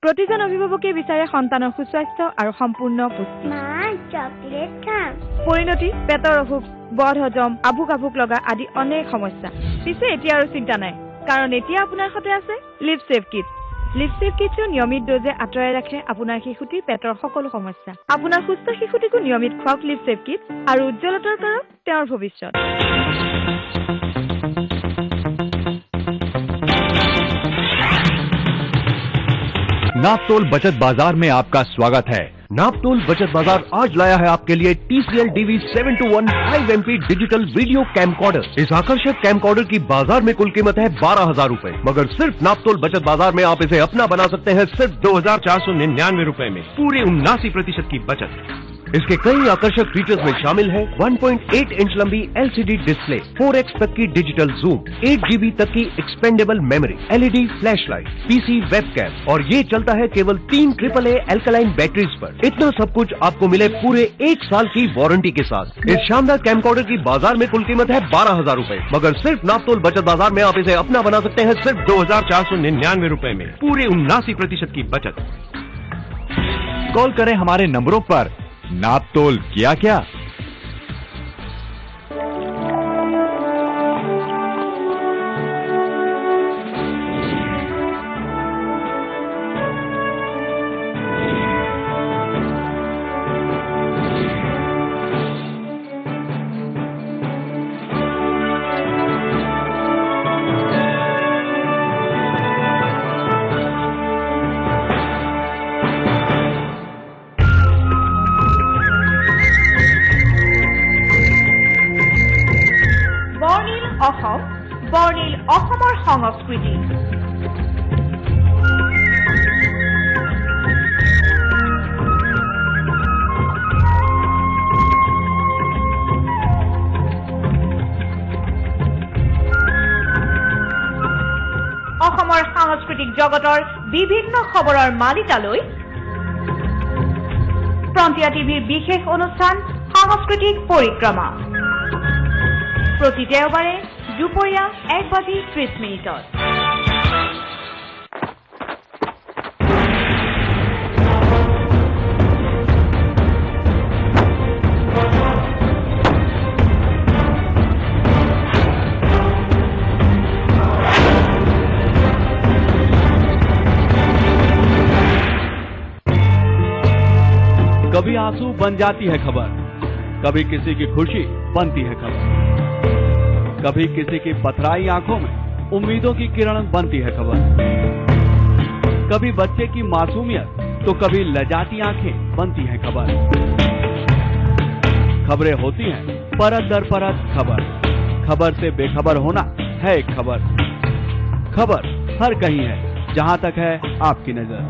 প্ৰতিজন অভিভাৱকে বিচাৰে সন্তানৰ সুস্বাস্থ্য আৰু সম্পূৰ্ণ পুষ্টি। মা চকলেট খাম। পৰিণতি, পেটৰ অসুখ, বদহজম, আভুক লগা আদি অনেক সমস্যা। পিছে এতিয়া আৰু চিন্তা নাই, কাৰণ এতিয়া আপোনাৰ সৈতে আছে Liv Save Kids. Liv Save কিডছে নিয়মিত ডোজে আঁতৰাই ৰাখে আপোনাৰ শিশুটিৰ পেটৰ সকলো সমস্যা। আপোনাৰ সুস্থ শিশুটিকো নিয়মিত খুৱাওক লিভ সেভ কিডছ আৰু উজ্জ্বলতাৰ কৰক তেওঁৰ ভৱিষ্যত। नापतोल बचत बाजार में आपका स्वागत है। नापतोल बचत बाजार आज लाया है आपके लिए TCL DV 721 5MP digital video camcorder. इस आकर्षक कैमकॉर्डर की बाजार में कुल कीमत है 12,000 रूपए, मगर सिर्फ नापतोल बचत बाजार में आप इसे अपना बना सकते हैं सिर्फ 2,499 रूपए में। पूरे 79% की बचत। इसके कई आकर्षक फीचर्स में शामिल है 1.8 इंच लंबी LCD डिस्प्ले, 4x तक की डिजिटल जूम, 8 GB तक की expendable memory, LED flashlight, PC webcam और ये चलता है केवल 3 AAA एल्कलाइन बैटरीज पर। इतना सब कुछ आपको मिले पूरे 1 साल की वारंटी के साथ। इस शानदार कैमकॉर्डर की बाजार में कुल कीमत है 12,000 रूपए, मगर सिर्फ नापतोल बचत बाजार में आप इसे अपना बना सकते हैं सिर्फ 2,499 रूपए में। पूरे 79% की बचत। कॉल करें हमारे नंबरों पर। नापतोल किया क्या? বৰ্ণিল অসমৰ সংস্কৃতি। অসমৰ সাংস্কৃতিক জগতৰ বিভিন্ন খবৰৰ মালিকালৈ ফ্ৰণ্টিয়াৰ টিভিৰ বিশেষ অনুষ্ঠান সাংস্কৃতিক পৰিক্ৰমা প্ৰতি দেওবাৰে দুপৰীয়া 1:30 कभी आंसू बन जाती है खबर, कभी किसी की खुशी बनती है खबर, कभी किसी की पथराई आंखों में उम्मीदों की किरण बनती है खबर, कभी बच्चे की मासूमियत तो कभी लजाती आंखें बनती है खबर। खबरें होती हैं परत दर परत खबर, खबर से बेखबर होना है एक खबर। खबर हर कहीं है जहां तक है आपकी नजर।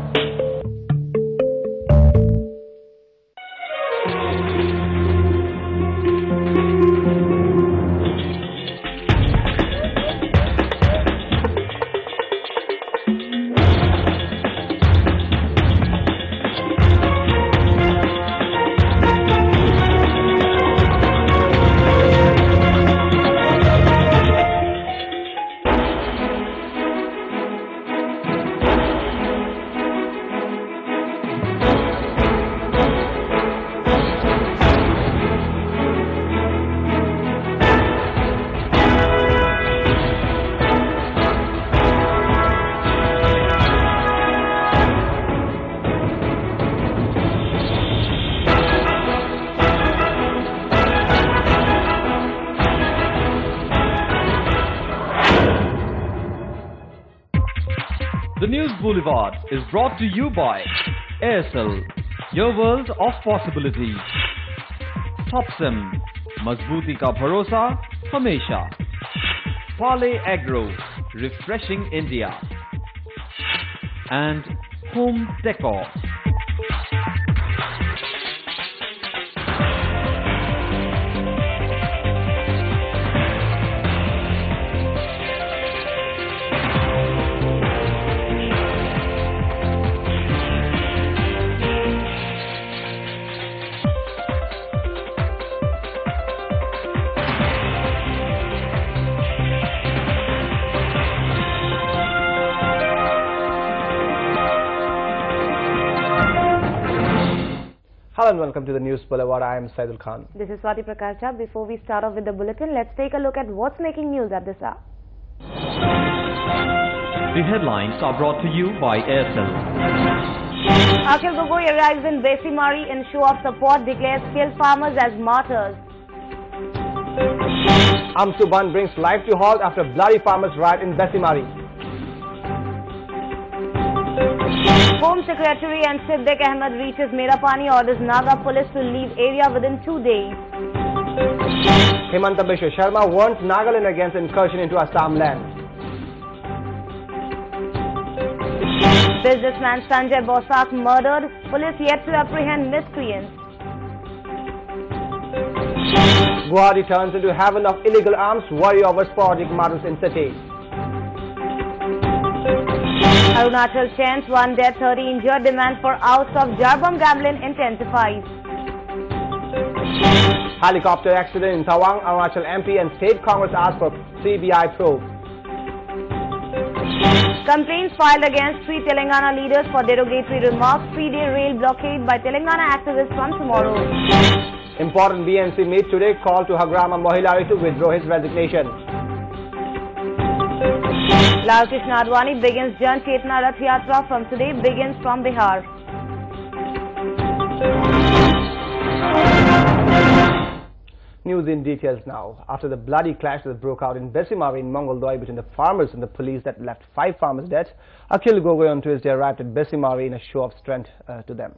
The News Boulevard is brought to you by Aircel, your world of possibilities. Topsim, मजबूती का भरोसा हमेशा. Pale Agro, refreshing India. And Home Decor. Namaskar and welcome to the News Boulevard. I am Saidul Khan. This is Swati Prakasha. Before we start off with the bulletin, let's take a look at what's making news at this hour. The headlines are brought to you by Airtel. Akhil Gogoi arrives in Besimari in show of support, declares killed farmers as martyrs. Amsuban brings life to halt after bloody farmers riot in Besimari. Home Secretary and Siddiq Ahmed reaches Merapani, orders Naga police to leave area within 2 days. Himanta Biswa Sharma warns Nagaland against incursion into Assam land. Businessman Sanjay Bosak murdered, police yet to apprehend miscreants. Guwahati turns into heaven of illegal arms, worry over sporadic murders in city. Arunachal chants 1 death, 30 injured, demand for outs of Jarbom gambling intensifies. Helicopter accident in Tawang, Arunachal MP and State Congress ask for CBI probe. Complaints filed against 3 Telangana leaders for derogatory remarks, 3-day rail blockade by Telangana activists from tomorrow. Important BNC meet today, call to Hagrama Mohilari to withdraw his resignation. Lal Krishna Advani begins Jan Chetna Rath Yatra from today, begins from Bihar. News in details now. After the bloody clash that broke out in Besimari in Mongoldoy between the farmers and the police that left 5 farmers dead, Akhil Gogoi on Tuesday arrived at Besimari in a show of strength to them.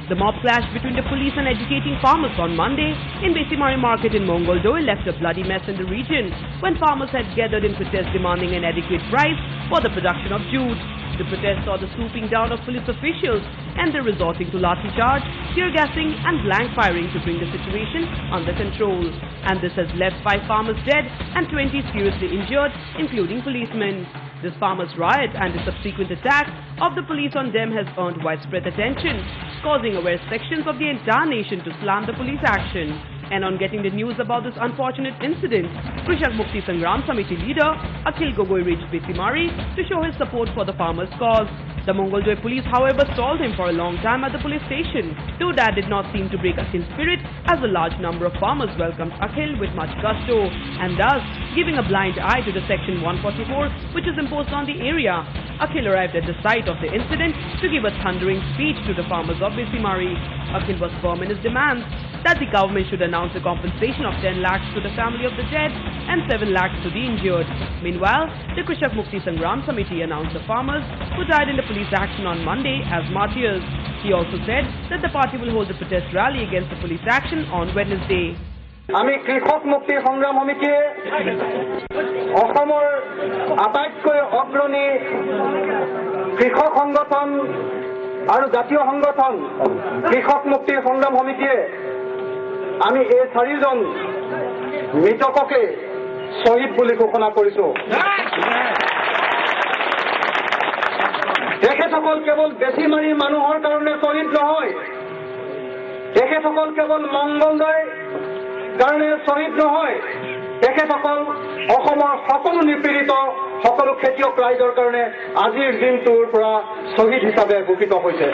The mob clash between the police and educating farmers on Monday in Besimari market in Mongoldoy left a bloody mess in the region when farmers had gathered in protest demanding an adequate price for the production of jute. The protest saw the swooping down of police officials and the resorting to lathi charge, tear gassing and blank firing to bring the situation under control. And this has left 5 farmers dead and 20 seriously injured, including policemen. This farmers' riot and the subsequent attack of the police on them has earned widespread attention, causing aware sections of the entire nation to slam the police action. And on getting the news about this unfortunate incident, Krishak Mukti Sangram Samiti leader Akhil Gogoi reached Besimari to show his support for the farmers' cause. The Mongoldoy police, however, stalled him for a long time at the police station, though that did not seem to break Akhil's spirit, as a large number of farmers welcomed Akhil with much gusto, and thus giving a blind eye to the Section 144 which is imposed on the area. Akhil arrived at the site of the incident to give a thundering speech to the farmers of Besimari. Akhil was firm in his demands that the government should announce a compensation of 10 lakhs to the family of the dead and 7 lakhs to the injured. Meanwhile, the Krishak Mukti Sangram Samiti announced the farmers who died in the police action on Monday as martyrs. He also said that the party will hold a protest rally against the police action on Wednesday. আমি কৃষক মুক্তি সংগ্ৰাম সমিতিয়ে অসমৰ আটাইতকৈ অগ্ৰণী কৃষক সংগঠন আৰু জাতীয় সংগঠন কৃষক মুক্তি সংগ্ৰাম সমিতিয়ে আমি এই 4জন মৃতককে শহীদ বুলি ঘোষণা কৰিছো। তেখেতসকল কেৱল বেছিমাৰী মানুহৰ কাৰণে শহীদ নহয়, তেখেতসকল কেৱল মংগলদৈ কাৰণে শহীদ নহয়, তেখেতসকল অসমৰ সকলো নিপীড়িত সকলো খেতিয়ক ৰাইজৰ কাৰণে আজিৰ দিনটোৰ পৰা শহীদ হিচাপে ঘোষিত হৈছে।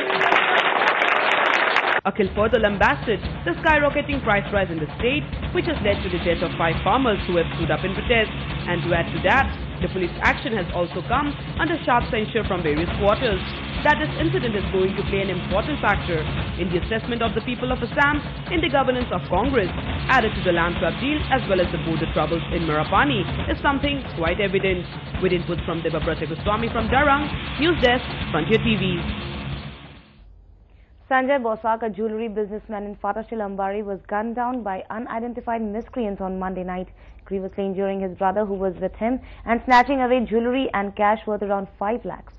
Akhil further lambasted the skyrocketing price rise in the state, which has led to the death of 5 farmers who have stood up in protest. And to add to that, the police action has also come under sharp censure from various quarters. That this incident is going to play an important factor in the assessment of the people of Assam in the governance of Congress, added to the land swap deal as well as the border troubles in Merapani, is something quite evident. With inputs from Debabrata Goswami from Darang, News Desk, Frontier TV. Sanjay Bosak, a jewellery businessman in Fatashil Ambari, was gunned down by unidentified miscreants on Monday night, grievously injuring his brother who was with him and snatching away jewellery and cash worth around 5 lakhs.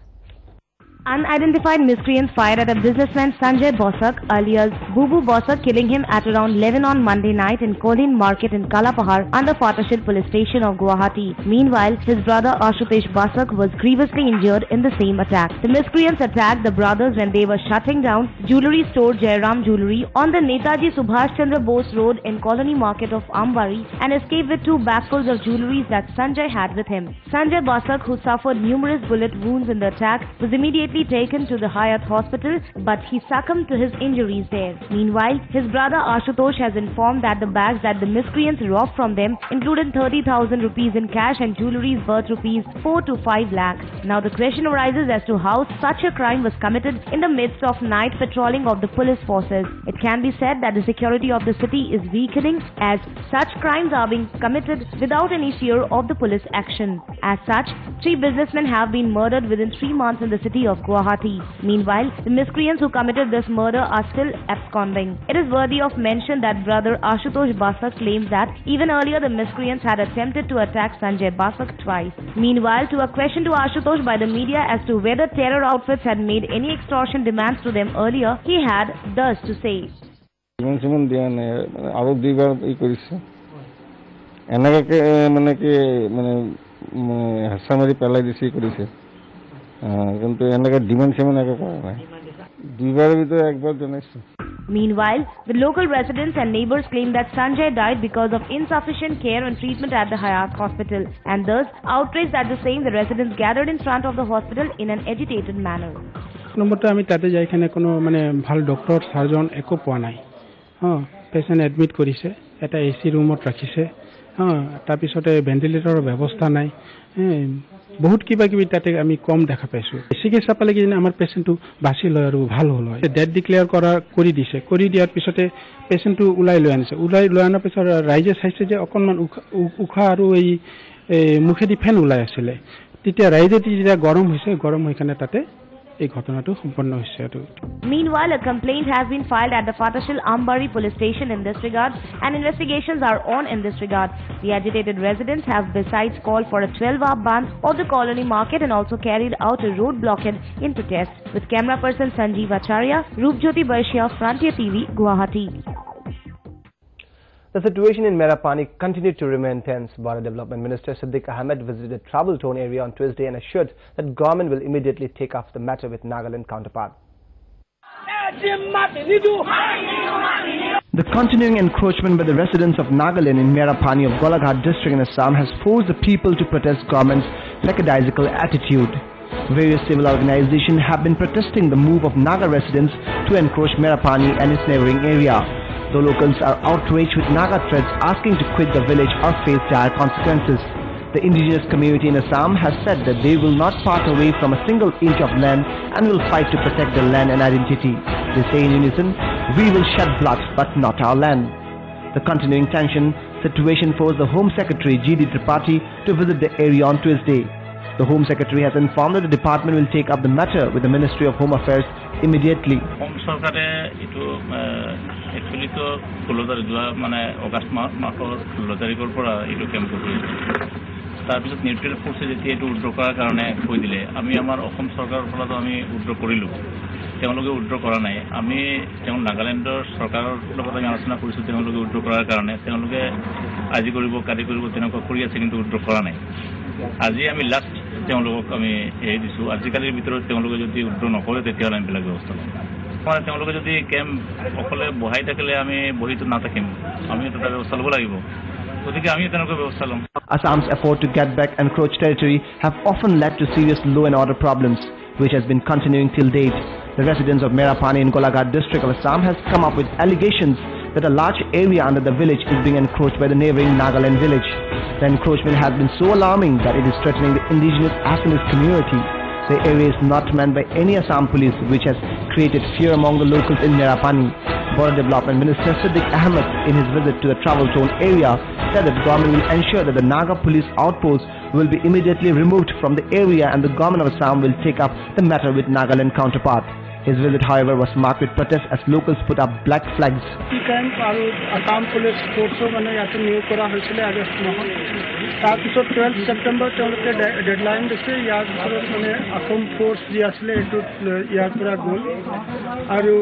Unidentified miscreants fired at a businessman Sanjay Bosak, alias Bubu Bosak, killing him at around 11 on Monday night in Kolin Market in Kalapahar under Fatashil police station of Guwahati. Meanwhile, his brother Ashutosh Bosak was grievously injured in the same attack. The miscreants attacked the brothers when they were shutting down jewellery store Jairam Jewellery on the Netaji Subhash Chandra Bose Road in Colony Market of Ambari and escaped with 2 bagfuls of jewellery that Sanjay had with him. Sanjay Bosak, who suffered numerous bullet wounds in the attack, was immediately immediately taken to the Hyatt hospital, but he succumbed to his injuries there. Meanwhile, his brother Ashutosh has informed that the bags that the miscreants robbed from them included 30,000 rupees in cash and jewellery worth rupees 4 to 5 lakhs. Now the question arises as to how such a crime was committed in the midst of night patrolling of the police forces. It can be said that the security of the city is weakening as such crimes are being committed without any fear of the police action. As such, 3 businessmen have been murdered within 3 months in the city of Guwahati. Meanwhile, the miscreants who committed this murder are still absconding. It is worthy of mention that brother Ashutosh Basak claims that even earlier the miscreants had attempted to attack Sanjay Basak twice. Meanwhile, to a question to Ashutosh by the media as to whether terror outfits had made any extortion demands to them earlier, he had thus to say. Meanwhile, the local residents and neighbors claim that Sanjay died because of insufficient care and treatment at the Hyatt hospital, and thus outraged at the same, the residents gathered in front of the hospital in an agitated manner. Patient admit করিছে এটা AC রুমত ৰাখিছে তাৰ পিছতে ভেন্টিলেটৰৰ ব্যৱস্থা নাই বহুত কিবা কিবি তাতে আমি কম দেখা পাইছো চিকিৎসা পালে কি আমাৰ পেশেন্টটো বাছি লয় আৰু ভাল হ'ল হয় ডেড ডিক্লেয়াৰ কৰি দিছে কৰি দিয়াৰ পিছতে পেশেন্টটো উলাই লৈ আনিছে উলাই লৈ আনাৰ পিছত ৰাইজে চাইছে যে অকনমান উখা আৰু এই মুখেদি ফেন উলাই আছিলে তেতিয়া ৰাইজে যেতিয়া গৰম হৈ কাৰণে তাতে Meanwhile, a complaint has been filed at the Fatashil Ambari police station in this regard, and investigations are on in this regard. The agitated residents have besides called for a 12-hour ban of the colony market and also carried out a road blockade in protest. With camera person Sanjeev Acharya, Roopjyoti Baishya, Frontier TV, Guwahati. The situation in Merapani continued to remain tense. Border Development Minister Siddiq Ahmed visited the trouble zone area on Tuesday and assured that government will immediately take up the matter with Nagaland counterpart. The continuing encroachment by the residents of Nagaland in Merapani of Guwahati district in Assam has forced the people to protest government's lackadaisical attitude. Various civil organizations have been protesting the move of Naga residents to encroach Merapani and its neighboring area. The locals are outraged with Naga threats asking to quit the village or face dire consequences. The indigenous community in Assam has said that they will not part away from a single inch of land and will fight to protect their land and identity. They say in unison, "We will shed blood but not our land." The continuing tension situation forced the Home Secretary G.D. Tripathi to visit the area on Tuesday. The Home Secretary has informed that the department will take up the matter with the Ministry of Home Affairs immediately. Actually, to August মাহৰ 16 তাৰিখৰ পৰা এইটো camp কৰিছে তাৰপিছত neutral ফোৰ্ছে যেতিয়া এইটো উদ্ৰ কৰাৰ কাৰণে কৈ দিলে আমি আমাৰ অসম চৰকাৰৰ ফলতো আমি উদ্ৰ কৰিলোঁ তেওঁলোকে উদ্ৰ কৰা নাই আমি নাগালেণ্ডৰ চৰকাৰৰ লগত আমি আলোচনা কৰিছোঁ তেওঁলোকে উদ্ৰ কৰাৰ কাৰণে তেওঁলোকে আজি কৰিব কালি কৰিব তেনেকুৱা কৰি আছে কিন্তু উদ্ৰ কৰা নাই আজি আমি লাষ্ট তেওঁলোকক আমি এই দিছো আজিকালিৰ ভিতৰত তেওঁলোকে যদি উদ্ৰ নকৰে তেতিয়াহ'লে আমি বেলেগ ব্যৱস্থা ল'ম তেওঁলোকে যদি কেম্প অকলে বহাই থাকিলে আমি বহিটো নাথাকিম আমি এটা ব্যৱস্থা ল'ব লাগিব গতিকে আমি তেনেকুৱা ব্যৱস্থা ল'ম Assam's effort to get back encroached territory have often led to serious law and order problems, which has been continuing till date. The residents of Merapani in Guwahati district of Assam has come up with allegations that a large area under the village is being encroached by the neighboring Nagaland village. The encroachment has been so alarming that it is threatening the indigenous Assamese community. The area is not manned by any Assam police, which has created fear among the locals in Merapani. Border Development Minister Siddiq Ahmed, in his visit to the travel zone area, said that government will ensure that the Naga police outposts will be immediately removed from the area and the government of Assam will take up the matter with Nagaland counterpart. His visit, however, was marked with protests as locals put up black flags. Assam police force তাৰপিছত 12 সেপ্টেম্বৰ তেওঁলোকে deadline দিছে ইয়াৰ ভিতৰত অসম force যি আছিলে এইটো ইয়াৰ পৰা গ'ল আৰু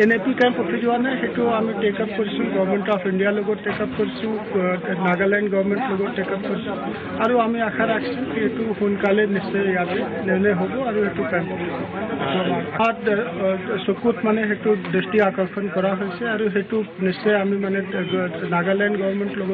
NAP camp পঠি যোৱা নাই সেইটো আমি টেক আপ কৰিছোঁ গভৰ্ণমেণ্ট অফ ইণ্ডিয়াৰ লগত টেক আপ কৰিছোঁ নাগালেণ্ড গভৰ্ণমেণ্ট লগত টেক আপ কৰিছোঁ আৰু আমি আশা ৰাখিছোঁ যে এইটো সোনকালে নিশ্চয় ইয়াতে নিৰ্ণয় হ'ব আৰু এইটো কেম্প চকুত সেইটো দৃষ্টি আকৰ্ষণ কৰা হৈছে আৰু সেইটো নিশ্চয় আমি নাগালেণ্ড গভৰ্ণমেণ্ট লগত